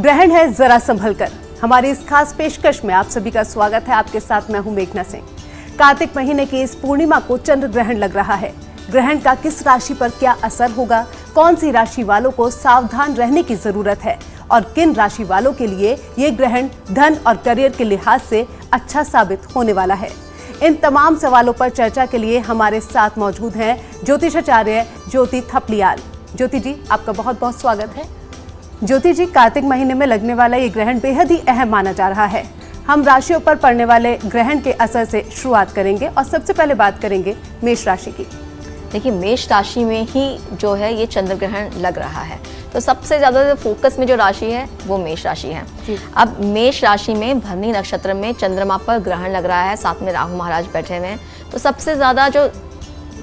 ग्रहण है जरा संभल कर। हमारी इस खास पेशकश में आप सभी का स्वागत है। आपके साथ मैं हूं मेघना सिंह। कार्तिक महीने की इस पूर्णिमा को चंद्र ग्रहण लग रहा है। ग्रहण का किस राशि पर क्या असर होगा, कौन सी राशि वालों को सावधान रहने की जरूरत है और किन राशि वालों के लिए ये ग्रहण धन और करियर के लिहाज से अच्छा साबित होने वाला है, इन तमाम सवालों पर चर्चा के लिए हमारे साथ मौजूद हैं ज्योतिषाचार्य ज्योति थपलियाल। ज्योति जी, आपका बहुत बहुत स्वागत है। ज्योति जी, कार्तिक महीने में लगने वाला ये ग्रहण बेहद ही अहम माना जा रहा है। हम राशियों पर पड़ने वाले ग्रहण के असर से शुरुआत करेंगे और सबसे पहले बात करेंगे मेष राशि की। देखिए, मेष राशि में ही जो है ये चंद्र ग्रहण लग रहा है, तो सबसे ज़्यादा फोकस में जो राशि है वो मेष राशि है। अब मेष राशि में भरणी नक्षत्र में चंद्रमा पर ग्रहण लग रहा है, साथ में राहु महाराज बैठे हुए हैं। तो सबसे ज़्यादा जो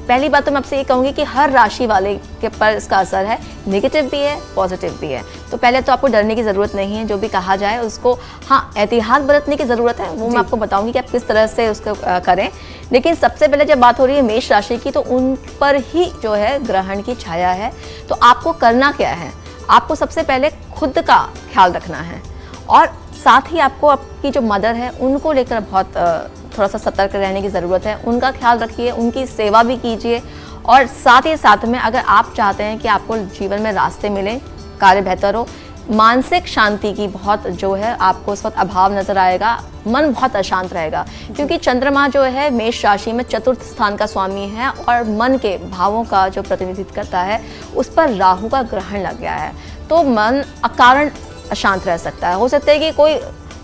पहली बात तो मैं आपसे ये कहूँगी कि हर राशि वाले के पर इसका असर है, नेगेटिव भी है, पॉजिटिव भी है। तो पहले तो आपको डरने की ज़रूरत नहीं है, जो भी कहा जाए उसको हाँ एहतियात बरतने की ज़रूरत है, वो मैं आपको बताऊंगी कि आप किस तरह से उसको करें। लेकिन सबसे पहले जब बात हो रही है मेष राशि की, तो उन पर ही जो है ग्रहण की छाया है। तो आपको करना क्या है, आपको सबसे पहले खुद का ख्याल रखना है और साथ ही आपको आपकी जो मदर है उनको लेकर बहुत थोड़ा सा सतर्क रहने की ज़रूरत है। उनका ख्याल रखिए, उनकी सेवा भी कीजिए और साथ ही साथ में अगर आप चाहते हैं कि आपको जीवन में रास्ते मिले, कार्य बेहतर हो, मानसिक शांति की बहुत जो है आपको उस वक्त अभाव नज़र आएगा, मन बहुत अशांत रहेगा, क्योंकि चंद्रमा जो है मेष राशि में चतुर्थ स्थान का स्वामी है और मन के भावों का जो प्रतिनिधित्व करता है, उस पर राहु का ग्रहण लग गया है। तो मन अकारण अशांत रह सकता है। हो सकता है कि कोई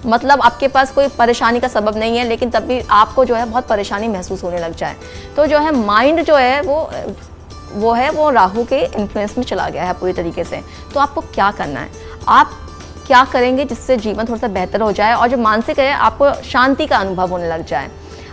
मतलब आपके पास कोई परेशानी का सबब नहीं है, लेकिन तब भी आपको जो है बहुत परेशानी महसूस होने लग जाए। तो जो है माइंड जो है वो राहु के इन्फ्लुएंस में चला गया है पूरी तरीके से। तो आपको क्या करना है, आप क्या करेंगे जिससे जीवन थोड़ा सा बेहतर हो जाए और जो मानसिक है आपको शांति का अनुभव होने लग जाए।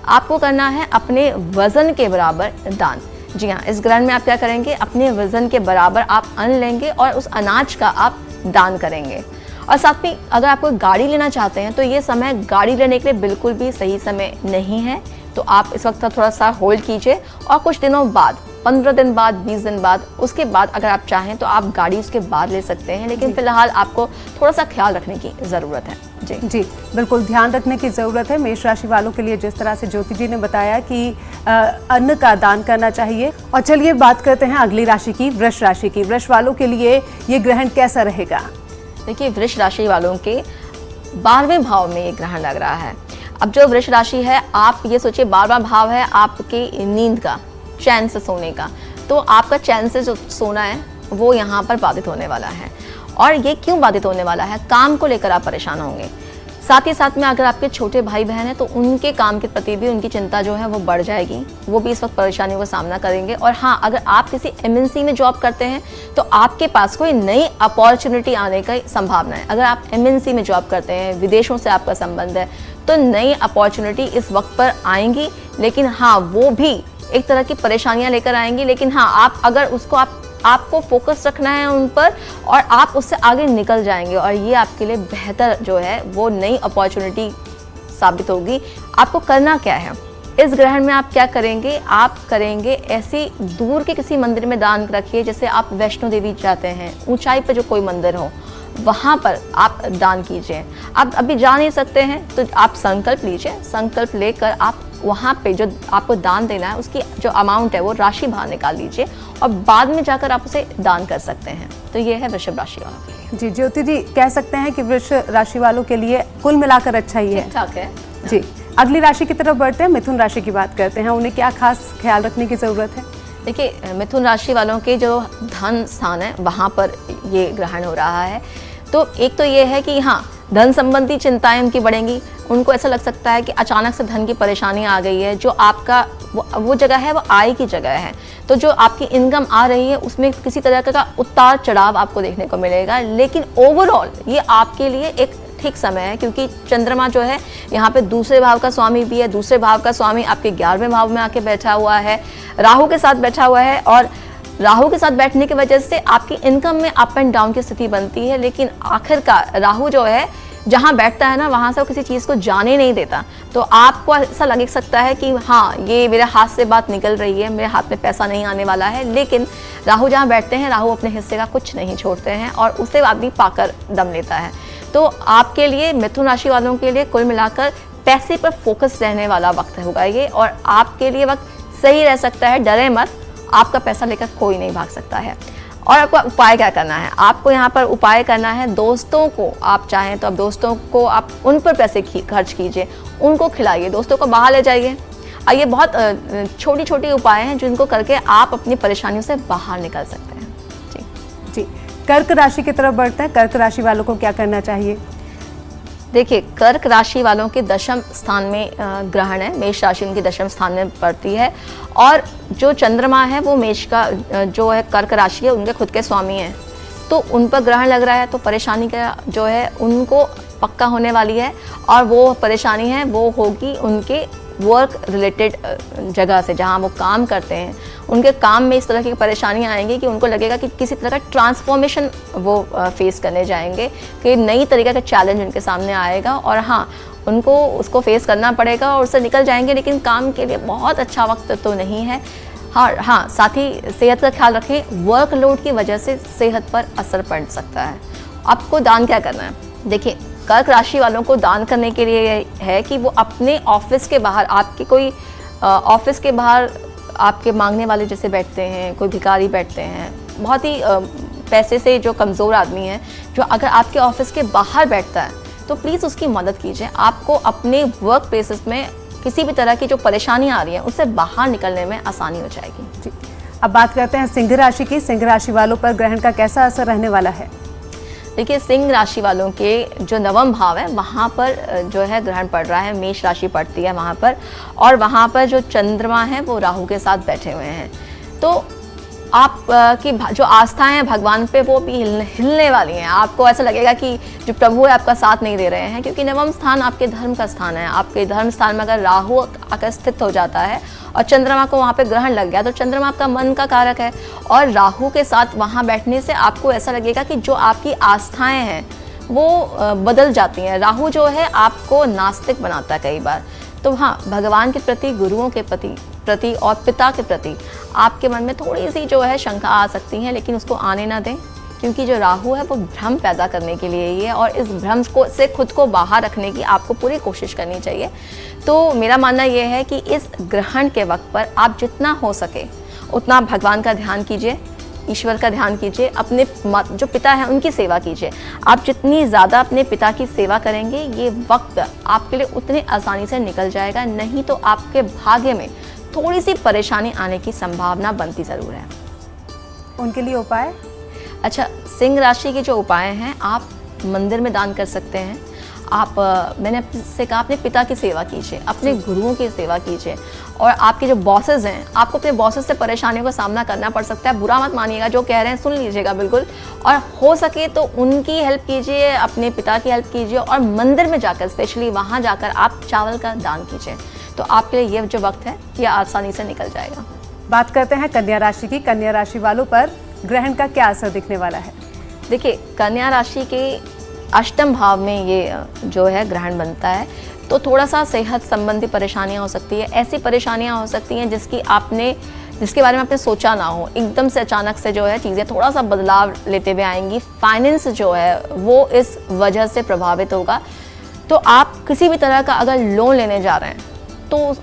आपको करना है अपने वजन के बराबर दान। जी हाँ, इस ग्रहण में आप क्या करेंगे, अपने वजन के बराबर आप अन्न लेंगे और उस अनाज का आप दान करेंगे। और साथ में अगर आप कोई गाड़ी लेना चाहते हैं तो ये समय गाड़ी लेने के लिए बिल्कुल भी सही समय नहीं है। तो आप इस वक्त थोड़ा सा होल्ड कीजिए और कुछ दिनों बाद, 15 दिन बाद, 20 दिन बाद, उसके बाद अगर आप चाहें तो आप गाड़ी उसके बाद ले सकते हैं। लेकिन फिलहाल आपको थोड़ा सा ख्याल रखने की ज़रूरत है। जी बिल्कुल ध्यान रखने की ज़रूरत है मेष राशि वालों के लिए, जिस तरह से ज्योति जी ने बताया कि अन्न का दान करना चाहिए। और चलिए बात करते हैं अगली राशि की, वृष राशि की। वृष वालों के लिए ये ग्रहण कैसा रहेगा? देखिए, वृष राशि वालों के 12वें भाव में ये ग्रहण लग रहा है। अब जो वृष राशि है, आप ये सोचिए 12वां भाव है आपकी नींद का, चैन से सोने का। तो आपका चैन से जो सोना है वो यहाँ पर बाधित होने वाला है। और ये क्यों बाधित होने वाला है, काम को लेकर आप परेशान होंगे। साथ ही साथ में अगर आपके छोटे भाई बहन हैं तो उनके काम के प्रति भी उनकी चिंता जो है वो बढ़ जाएगी, वो भी इस वक्त परेशानियों का सामना करेंगे। और हाँ, अगर आप किसी एमएनसी में जॉब करते हैं तो आपके पास कोई नई अपॉर्चुनिटी आने की संभावना है। अगर आप एमएनसी में जॉब करते हैं, विदेशों से आपका संबंध है, तो नई अपॉर्चुनिटी इस वक्त पर आएंगी। लेकिन हाँ, वो भी एक तरह की परेशानियाँ लेकर आएंगी। लेकिन हाँ, आप अगर उसको आपको फोकस रखना है उन पर और आप उससे आगे निकल जाएंगे और ये आपके लिए बेहतर जो है वो नई अपॉर्चुनिटी साबित होगी। आपको करना क्या है इस ग्रहण में, आप क्या करेंगे, आप करेंगे ऐसी दूर के किसी मंदिर में दान रखिए। जैसे आप वैष्णो देवी जाते हैं, ऊंचाई पर जो कोई मंदिर हो वहाँ पर आप दान कीजिए। आप अभी जा नहीं सकते हैं तो आप संकल्प लीजिए, संकल्प लेकर आप वहाँ पे जो आपको दान देना है उसकी जो अमाउंट है वो राशि बाहर निकाल लीजिए और बाद में जाकर आप उसे दान कर सकते हैं। तो ये है वृषभ राशि वालों के लिए। जी ज्योति जी, कह सकते हैं कि वृष राशि वालों के लिए कुल मिलाकर अच्छा ही है, ठीक ठाक है। जी, अगली राशि की तरफ बढ़ते हैं, मिथुन राशि की बात करते हैं। उन्हें क्या खास ख्याल रखने की जरूरत है? देखिए, मिथुन राशि वालों के जो धन स्थान है वहाँ पर ये ग्रहण हो रहा है। तो एक तो ये है कि हाँ, धन संबंधी चिंताएं उनकी बढ़ेंगी। उनको ऐसा लग सकता है कि अचानक से धन की परेशानी आ गई है। जो आपका वो जगह है वो आय की जगह है, तो जो आपकी इनकम आ रही है उसमें किसी तरह का उतार चढ़ाव आपको देखने को मिलेगा। लेकिन ओवरऑल ये आपके लिए एक ठीक समय है, क्योंकि चंद्रमा जो है यहाँ पे दूसरे भाव का स्वामी भी है। दूसरे भाव का स्वामी आपके 11वें भाव में आके बैठा हुआ है, राहु के साथ बैठा हुआ है। और राहु के साथ बैठने की वजह से आपकी इनकम में अप एंड डाउन की स्थिति बनती है। लेकिन आखिरकार राहु जो है जहाँ बैठता है ना, वहाँ से वो किसी चीज़ को जाने नहीं देता। तो आपको ऐसा लग सकता है कि हाँ, ये मेरे हाथ से बात निकल रही है, मेरे हाथ में पैसा नहीं आने वाला है। लेकिन राहु जहाँ बैठते हैं, राहु अपने हिस्से का कुछ नहीं छोड़ते हैं और उसे आदमी पाकर दम लेता है। तो आपके लिए, मिथुन राशि वालों के लिए कुल मिलाकर पैसे पर फोकस रहने वाला वक्त होगा ये, और आपके लिए वक्त सही रह सकता है। डरे मत, आपका पैसा लेकर कोई नहीं भाग सकता है। और आपको उपाय क्या करना है? आपको यहाँ पर उपाय करना है, दोस्तों को आप चाहें तो अब दोस्तों को आप उन पर पैसे खर्च कीजिए, उनको खिलाइए, दोस्तों को बाहर ले जाइए। ये बहुत छोटी छोटी उपाय हैं जिनको करके आप अपनी परेशानियों से बाहर निकल सकते हैं। जी जी, कर्क राशि की तरफ बढ़ते हैं। कर्क राशि वालों को क्या करना चाहिए? देखिए, कर्क राशि वालों के दशम स्थान में ग्रहण है, मेष राशि उनकी दशम स्थान में पड़ती है, और जो चंद्रमा है वो मेष का जो है कर्क राशि है उनके खुद के स्वामी हैं, तो उन पर ग्रहण लग रहा है, तो परेशानी का जो है उनको पक्का होने वाली है। और वो परेशानी है वो होगी उनके वर्क रिलेटेड जगह से, जहाँ वो काम करते हैं, उनके काम में इस तरह की परेशानियाँ आएंगी कि उनको लगेगा कि किसी तरह का ट्रांसफॉर्मेशन वो फेस करने जाएंगे, कि नई तरीके का चैलेंज उनके सामने आएगा, और हाँ, उनको उसको फेस करना पड़ेगा और उससे निकल जाएंगे। लेकिन काम के लिए बहुत अच्छा वक्त तो नहीं है। हाँ, साथ ही सेहत का ख्याल रखें, वर्कलोड की वजह से सेहत पर असर पड़ सकता है। आपको दान क्या करना है? देखिए, कर्क राशि वालों को दान करने के लिए है कि वो अपने ऑफिस के बाहर, आपके कोई ऑफिस के बाहर आपके मांगने वाले जैसे बैठते हैं, कोई भिखारी बैठते हैं, बहुत ही पैसे से जो कमज़ोर आदमी है, जो अगर आपके ऑफिस के बाहर बैठता है तो प्लीज़ उसकी मदद कीजिए। आपको अपने वर्क प्लेसेस में किसी भी तरह की जो परेशानी आ रही है उससे बाहर निकलने में आसानी हो जाएगी। जी, अब बात करते हैं सिंह राशि की। सिंह राशि वालों पर ग्रहण का कैसा असर रहने वाला है? देखिए, सिंह राशि वालों के जो नवम भाव है वहाँ पर जो है ग्रहण पड़ रहा है, मेष राशि पड़ती है वहाँ पर, और वहाँ पर जो चंद्रमा है वो राहु के साथ बैठे हुए हैं। तो आप की जो आस्थाएं हैं भगवान पे वो भी हिलने वाली हैं। आपको ऐसा लगेगा कि जो प्रभु है आपका साथ नहीं दे रहे हैं, क्योंकि नवम स्थान आपके धर्म का स्थान है। आपके धर्म स्थान में अगर राहु आकर स्थित हो जाता है और चंद्रमा को वहाँ पे ग्रहण लग गया, तो चंद्रमा आपका मन का कारक है, और राहु के साथ वहाँ बैठने से आपको ऐसा लगेगा कि जो आपकी आस्थाएं हैं वो बदल जाती हैं। राहु जो है आपको नास्तिक बनाता है कई बार। तो हाँ, भगवान के प्रति, गुरुओं के प्रति और पिता के प्रति आपके मन में थोड़ी सी जो है शंका आ सकती है, लेकिन उसको आने ना दें, क्योंकि जो राहु है वो भ्रम पैदा करने के लिए ही है, और इस भ्रम को से खुद को बाहर रखने की आपको पूरी कोशिश करनी चाहिए। तो मेरा मानना ये है कि इस ग्रहण के वक्त पर आप जितना हो सके उतना भगवान का ध्यान कीजिए, ईश्वर का ध्यान कीजिए, अपने जो पिता हैं उनकी सेवा कीजिए। आप जितनी ज़्यादा अपने पिता की सेवा करेंगे, ये वक्त आपके लिए उतनी आसानी से निकल जाएगा। नहीं तो आपके भाग्य में थोड़ी सी परेशानी आने की संभावना बनती ज़रूर है। उनके लिए उपाय? अच्छा, सिंह राशि के जो उपाय हैं, आप मंदिर में दान कर सकते हैं। आप मैंने आपसे कहा, अपने पिता की सेवा कीजिए, अपने गुरुओं की सेवा कीजिए, और आपके जो बॉसेस हैं, आपको अपने बॉसेस से परेशानियों का सामना करना पड़ सकता है। बुरा मत मानिएगा, जो कह रहे हैं सुन लीजिएगा बिल्कुल, और हो सके तो उनकी हेल्प कीजिए, अपने पिता की हेल्प कीजिए, और मंदिर में जाकर, स्पेशली वहाँ जाकर आप चावल का दान कीजिए। तो आपके लिए ये जो वक्त है ये आसानी से निकल जाएगा। बात करते हैं कन्या राशि की। कन्या राशि वालों पर ग्रहण का क्या असर दिखने वाला है? देखिए, कन्या राशि के अष्टम भाव में ये जो है ग्रहण बनता है, तो थोड़ा सा सेहत संबंधी परेशानियां हो सकती है। ऐसी परेशानियां हो सकती हैं जिसके बारे में आपने सोचा ना हो। एकदम से अचानक से जो है चीज़ें थोड़ा सा बदलाव लेते हुए आएंगी। फाइनेंस जो है वो इस वजह से प्रभावित होगा। तो आप किसी भी तरह का अगर लोन लेने जा रहे हैं तो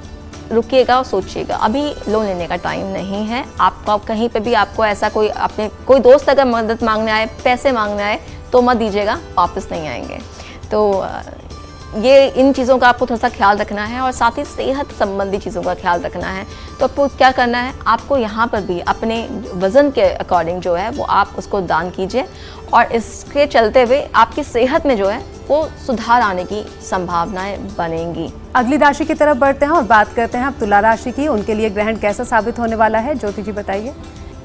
रुकिएगा और सोचिएगा, अभी लोन लेने का टाइम नहीं है। आपका कहीं पे भी आपको ऐसा कोई दोस्त अगर मदद मांगने आए, पैसे मांगने आए, तो मत दीजिएगा, वापस नहीं आएंगे। तो ये इन चीज़ों का आपको थोड़ा सा ख्याल रखना है, और साथ ही सेहत संबंधी चीज़ों का ख्याल रखना है। तो आपको क्या करना है, आपको यहाँ पर भी अपने वज़न के अकॉर्डिंग जो है वो आप उसको दान कीजिए, और इसके चलते हुए आपकी सेहत में जो है वो सुधार आने की संभावनाएं बनेंगी। अगली राशि की तरफ बढ़ते हैं और बात करते हैं अब तुला राशि की। उनके लिए ग्रहण कैसा साबित होने वाला है, ज्योति जी बताइए।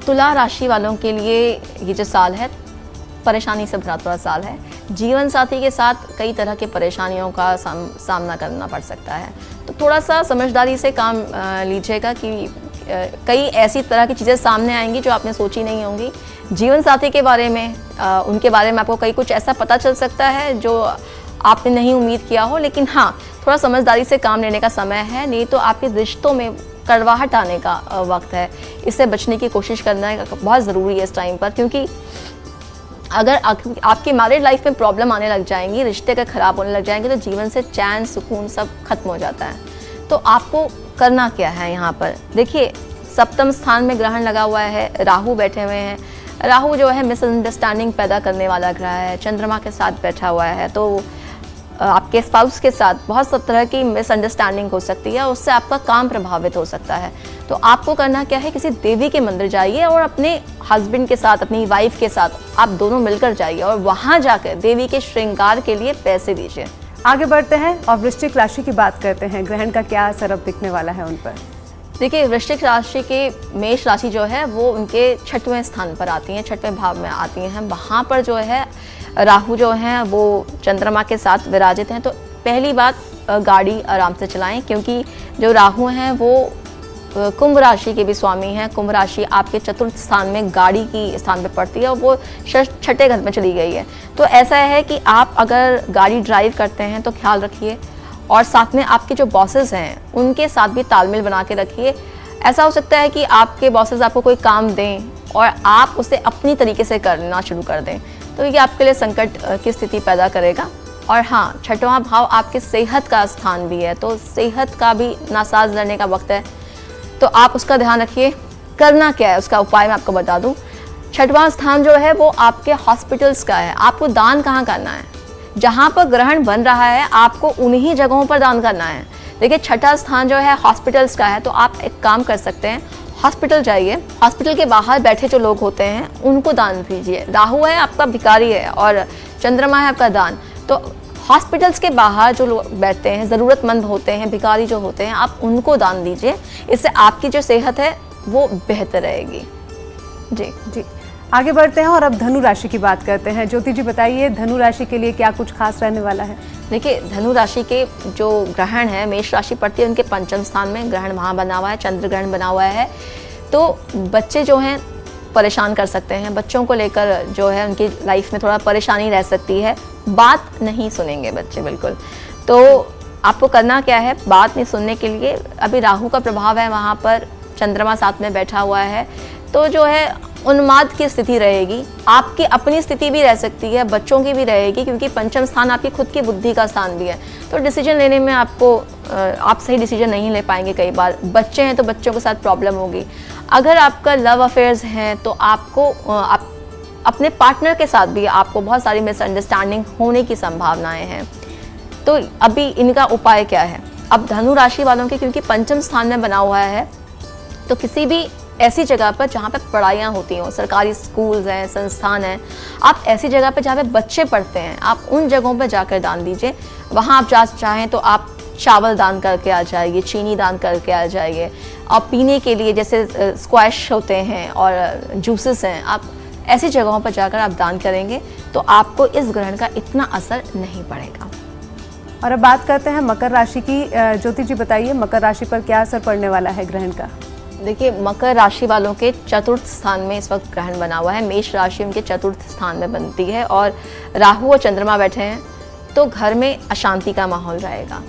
तुला राशि वालों के लिए ये जो साल है परेशानी से भरा थोड़ा साल है। जीवन साथी के साथ कई तरह की परेशानियों का सामना करना पड़ सकता है, तो थोड़ा सा समझदारी से काम लीजिएगा कि कई ऐसी तरह की चीज़ें सामने आएंगी जो आपने सोची नहीं होंगी। जीवन साथी के बारे में उनके बारे में आपको कई कुछ ऐसा पता चल सकता है जो आपने नहीं उम्मीद किया हो, लेकिन हाँ, थोड़ा समझदारी से काम लेने का समय है, नहीं तो आपके रिश्तों में कड़वाहट आने का वक्त है। इससे बचने की कोशिश करना बहुत ज़रूरी है इस टाइम पर, क्योंकि अगर आपकी मैरिड लाइफ में प्रॉब्लम आने लग जाएंगी, रिश्ते का खराब होने लग जाएंगे, तो जीवन से चैन सुकून सब खत्म हो जाता है। तो आपको करना क्या है यहाँ पर, देखिए सप्तम स्थान में ग्रहण लगा हुआ है, राहु बैठे हुए हैं। राहु जो है मिसअंडरस्टैंडिंग पैदा करने वाला ग्रह है, चंद्रमा के साथ बैठा हुआ है, तो आपके स्पाउस के साथ बहुत सब तरह की मिसअंडरस्टैंडिंग हो सकती है, उससे आपका काम प्रभावित हो सकता है। तो आपको करना क्या है, किसी देवी के मंदिर जाइए और अपने हस्बैंड के साथ, अपनी वाइफ के साथ आप दोनों मिलकर जाइए और वहाँ जाकर देवी के श्रृंगार के लिए पैसे दीजिए। आगे बढ़ते हैं और वृश्चिक राशि की बात करते हैं। ग्रहण का क्या असर अब दिखने वाला है उन पर? देखिए वृश्चिक राशि के मेष राशि जो है वो उनके 6वें स्थान पर आती हैं, 6वें भाव में आती हैं। वहाँ पर जो है राहु जो हैं वो चंद्रमा के साथ विराजित हैं। तो पहली बात, गाड़ी आराम से चलाएं, क्योंकि जो राहु हैं वो कुंभ राशि के भी स्वामी हैं। कुंभ राशि आपके चतुर्थ स्थान में गाड़ी की स्थान पे पड़ती है और वो 6ठे घर में चली गई है। तो ऐसा है कि आप अगर गाड़ी ड्राइव करते हैं तो ख्याल रखिए, और साथ में आपके जो बॉसेस हैं उनके साथ भी तालमेल बना के रखिए। ऐसा हो सकता है कि आपके बॉसेस आपको कोई काम दें और आप उसे अपनी तरीके से करना शुरू कर दें, तो ये आपके लिए संकट की स्थिति पैदा करेगा। और हाँ, 6वां भाव आपके सेहत का स्थान भी है, तो सेहत का भी नासाज रहने का वक्त है, तो आप उसका ध्यान रखिए। करना क्या है, उसका उपाय मैं आपको बता दूं। 6वां स्थान जो है वो आपके हॉस्पिटल्स का है। आपको दान कहाँ करना है, जहाँ पर ग्रहण बन रहा है आपको उन्हीं जगहों पर दान करना है। देखिए 6ठा स्थान जो है हॉस्पिटल्स का है, तो आप एक काम कर सकते हैं, हॉस्पिटल जाइए, हॉस्पिटल के बाहर बैठे जो लोग होते हैं उनको दान दीजिए। राहु है आपका भिखारी है और चंद्रमा है आपका दान, तो हॉस्पिटल्स के बाहर जो लोग बैठते हैं, ज़रूरतमंद होते हैं, भिखारी जो होते हैं, आप उनको दान दीजिए। इससे आपकी जो सेहत है वो बेहतर रहेगी। जी जी, आगे बढ़ते हैं और अब धनु राशि की बात करते हैं। ज्योति जी बताइए, धनु राशि के लिए क्या कुछ खास रहने वाला है? देखिए धनु राशि के जो ग्रहण है, मेष राशि पड़ती है उनके 5वें स्थान में ग्रहण वहाँ बना हुआ है, चंद्र ग्रहण बना हुआ है। तो बच्चे जो हैं परेशान कर सकते हैं, बच्चों को लेकर जो है उनकी लाइफ में थोड़ा परेशानी रह सकती है, बात नहीं सुनेंगे बच्चे बिल्कुल। तो आपको करना क्या है, बात नहीं सुनने के लिए, अभी राहु का प्रभाव है वहाँ पर, चंद्रमा साथ में बैठा हुआ है, तो जो है उन्माद की स्थिति रहेगी। आपकी अपनी स्थिति भी रह सकती है, बच्चों की भी रहेगी, क्योंकि 5वां स्थान आपकी खुद की बुद्धि का स्थान भी है। तो डिसीजन लेने में आप सही डिसीजन नहीं ले पाएंगे। कई बार बच्चे हैं तो बच्चों के साथ प्रॉब्लम होगी। अगर आपका लव अफेयर्स हैं तो आपको अपने पार्टनर के साथ भी आपको बहुत सारी मिसअंडरस्टैंडिंग होने की संभावनाएं हैं। तो अभी इनका उपाय क्या है? अब धनु राशि वालों के क्योंकि 5वें स्थान में बना हुआ है, तो किसी भी ऐसी जगह पर जहाँ पे पढ़ाइयाँ होती हों, सरकारी स्कूल्स हैं, संस्थान हैं, आप ऐसी जगह पर जहाँ पे बच्चे पढ़ते हैं, आप उन जगहों पर जाकर दान दीजिए। वहाँ आप जा चाहें तो आप चावल दान करके आ जाइए, चीनी दान करके आ जाइए, और पीने के लिए जैसे स्क्वैश होते हैं और जूसेस हैं, आप ऐसी जगहों पर जाकर आप दान करेंगे तो आपको इस ग्रहण का इतना असर नहीं पड़ेगा। और अब बात करते हैं मकर राशि की। ज्योति जी बताइए, मकर राशि पर क्या असर पड़ने वाला है ग्रहण का? देखिए मकर राशि वालों के 4th स्थान में इस वक्त ग्रहण बना हुआ है। मेष राशि उनके 4th स्थान में बनती है और राहु और चंद्रमा बैठे हैं, तो घर में अशांति का माहौल रहेगा।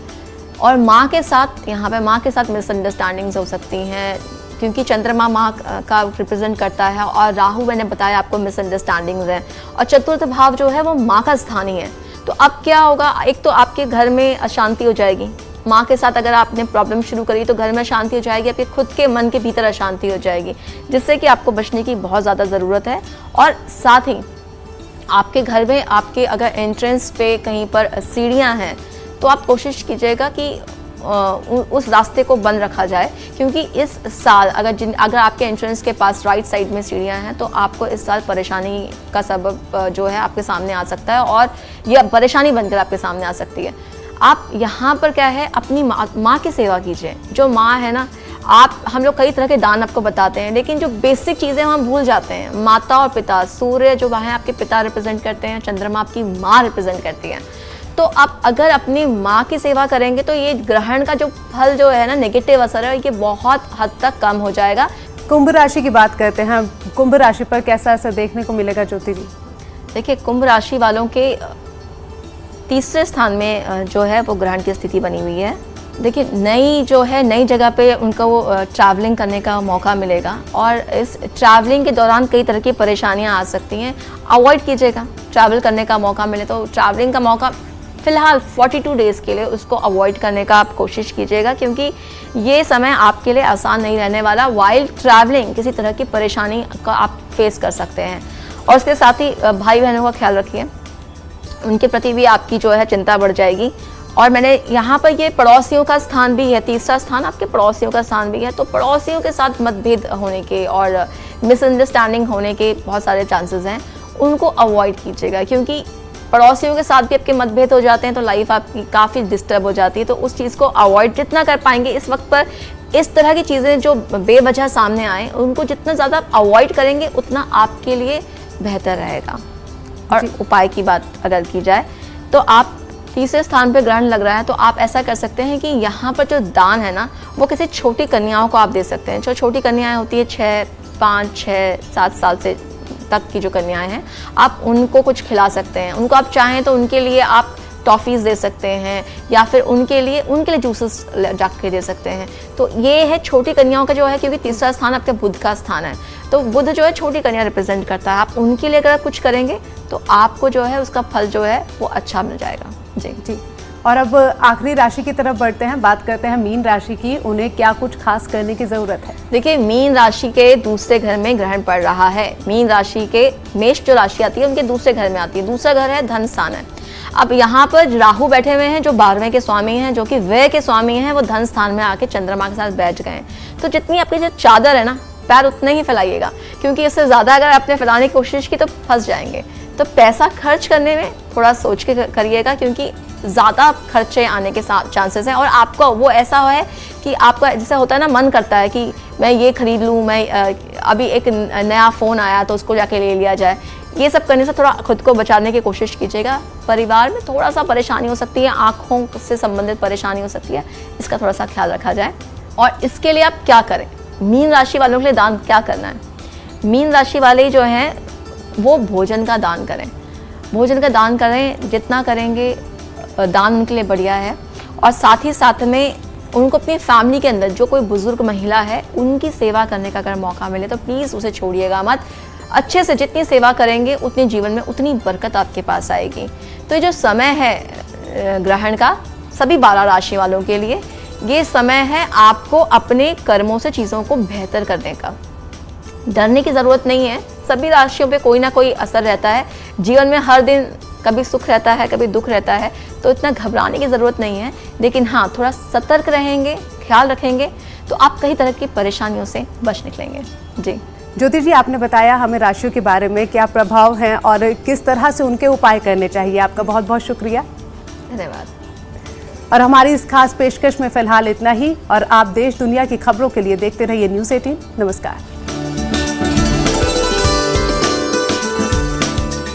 और माँ के साथ, यहाँ पे माँ के साथ मिसअंडरस्टैंडिंग्स हो सकती हैं, क्योंकि चंद्रमा माँ का रिप्रेजेंट करता है और राहु मैंने बताया आपको मिसअंडरस्टैंडिंग्स हैं, और 4th भाव जो है वो माँ का स्थान ही है। तो अब क्या होगा, एक तो आपके घर में अशांति हो जाएगी, माँ के साथ अगर आपने प्रॉब्लम शुरू करी तो घर में अशांति हो जाएगी, आपके खुद के मन के भीतर अशांति हो जाएगी, जिससे कि आपको बचने की बहुत ज़्यादा ज़रूरत है। और साथ ही आपके घर में आपके अगर एंट्रेंस पे कहीं पर सीढ़ियाँ हैं तो आप कोशिश कीजिएगा कि उस रास्ते को बंद रखा जाए, क्योंकि इस साल अगर आपके एंट्रेंस के पास राइट साइड में सीढ़ियाँ हैं तो आपको इस साल परेशानी का सबब जो है आपके सामने आ सकता है, और यह परेशानी बनकर आपके सामने आ सकती है। आप यहाँ पर क्या है, अपनी माँ की सेवा कीजिए। जो माँ है ना, हम लोग कई तरह के दान आपको बताते हैं, लेकिन जो बेसिक चीज़ें हम भूल जाते हैं। माता और पिता, सूर्य जो वहाँ आपके पिता रिप्रेजेंट करते हैं, चंद्रमा आपकी माँ रिप्रेजेंट करती है। तो आप अगर अपनी माँ की सेवा करेंगे तो ये ग्रहण का जो फल जो है ना, नेगेटिव असर है, ये बहुत हद तक कम हो जाएगा। कुंभ राशि की बात करते हैं। कुंभ राशि पर कैसा असर देखने को मिलेगा ज्योति जी? देखिए कुंभ राशि वालों के 3रे स्थान में जो है वो ग्रहण की स्थिति बनी हुई है, देखिए नई जगह पे उनको वो ट्रैवलिंग करने का मौका मिलेगा, और इस ट्रैवलिंग के दौरान कई तरह की परेशानियां आ सकती हैं। अवॉइड कीजिएगा, ट्रैवल करने का मौका मिले तो ट्रैवलिंग का मौका फ़िलहाल 42 डेज़ के लिए उसको अवॉइड करने का आप कोशिश कीजिएगा, क्योंकि ये समय आपके लिए आसान नहीं रहने वाला। वाइल ट्रैवलिंग किसी तरह की परेशानी का आप फेस कर सकते हैं। और उसके साथ ही भाई बहनों का ख्याल रखिए, उनके प्रति भी आपकी जो है चिंता बढ़ जाएगी। और मैंने यहाँ पर ये पड़ोसियों का स्थान भी है, तीसरा स्थान आपके पड़ोसियों का स्थान भी है, तो पड़ोसियों के साथ मतभेद होने के और मिसअंडरस्टैंडिंग होने के बहुत सारे चांसेस हैं, उनको अवॉइड कीजिएगा, क्योंकि पड़ोसियों के साथ भी आपके मतभेद हो जाते हैं तो लाइफ आपकी काफ़ी डिस्टर्ब हो जाती है। तो उस चीज़ को अवॉइड जितना कर पाएंगे इस वक्त पर, इस तरह की चीज़ें जो बेवजह सामने आए उनको जितना ज़्यादा अवॉइड करेंगे उतना आपके लिए बेहतर रहेगा। और उपाय की बात अगर की जाए तो आप तीसरे स्थान पे ग्रहण लग रहा है, तो आप ऐसा कर सकते हैं कि यहाँ पर जो दान है ना, वो किसी छोटी कन्याओं को आप दे सकते हैं। जो छोटी कन्याएं होती है 6, 5, 6, 7 साल से तक की जो कन्याएं हैं, आप उनको कुछ खिला सकते हैं। उनको आप चाहें तो उनके लिए आप टॉफ़ीज़ दे सकते हैं, या फिर उनके लिए जूसेस जाके दे सकते हैं। तो ये है छोटी कन्याओं का जो है, क्योंकि तीसरा स्थान आपके बुध का स्थान है, तो बुध जो है छोटी कन्या रिप्रेजेंट करता है। आप उनके लिए अगर आप कुछ करेंगे तो आपको जो है उसका फल जो है वो अच्छा मिल जाएगा। जी। और अब आखिरी राशि की तरफ बढ़ते हैं, बात करते हैं मीन राशि की। उन्हें क्या कुछ खास करने की ज़रूरत है? देखिए, मीन राशि के दूसरे घर में ग्रहण पड़ रहा है। मीन राशि के मेष जो राशि आती है उनके दूसरे घर में आती है। दूसरा घर है धन स्थान है। अब यहाँ पर राहु बैठे हुए हैं जो 12वें के स्वामी हैं, जो कि व्यय के स्वामी हैं, वो धन स्थान में आके चंद्रमा के साथ बैठ गए हैं। तो जितनी आपकी जो चादर है ना, पैर उतने ही फैलाइएगा, क्योंकि इससे ज़्यादा अगर आपने फैलाने की कोशिश की तो फंस जाएंगे। तो पैसा खर्च करने में थोड़ा सोच के करिएगा, क्योंकि ज़्यादा खर्चे आने के चांसेस हैं। और आपको वो ऐसा है कि आपका जैसे होता है ना, मन करता है कि मैं ये खरीद लूँ, मैं अभी एक नया फ़ोन आया तो उसको जाके ले लिया जाए। ये सब करने से थोड़ा खुद को बचाने की कोशिश कीजिएगा। परिवार में थोड़ा सा परेशानी हो सकती है, आँखों से संबंधित परेशानी हो सकती है, इसका थोड़ा सा ख्याल रखा जाए। और इसके लिए आप क्या करें, मीन राशि वालों के लिए दान क्या करना है? मीन राशि वाले जो हैं वो भोजन का दान करें। भोजन का दान करें, जितना करेंगे दान उनके लिए बढ़िया है। और साथ ही साथ में उनको अपनी फैमिली के अंदर जो कोई बुजुर्ग महिला है उनकी सेवा करने का अगर मौका मिले तो प्लीज़ उसे छोड़िएगा मत। अच्छे से जितनी सेवा करेंगे उतनी जीवन में उतनी बरकत आपके पास आएगी। तो ये जो समय है ग्रहण का सभी 12 राशि वालों के लिए, ये समय है आपको अपने कर्मों से चीज़ों को बेहतर करने का। डरने की ज़रूरत नहीं है, सभी राशियों पे कोई ना कोई असर रहता है। जीवन में हर दिन कभी सुख रहता है, कभी दुख रहता है, तो इतना घबराने की ज़रूरत नहीं है। लेकिन हाँ, थोड़ा सतर्क रहेंगे, ख्याल रखेंगे तो आप कई तरह की परेशानियों से बच निकलेंगे। जी ज्योति जी, आपने बताया हमें राशियों के बारे में, क्या प्रभाव हैं और किस तरह से उनके उपाय करने चाहिए। आपका बहुत बहुत शुक्रिया, धन्यवाद। और हमारी इस खास पेशकश में फिलहाल इतना ही। और आप देश दुनिया की खबरों के लिए देखते रहिए News 18। नमस्कार।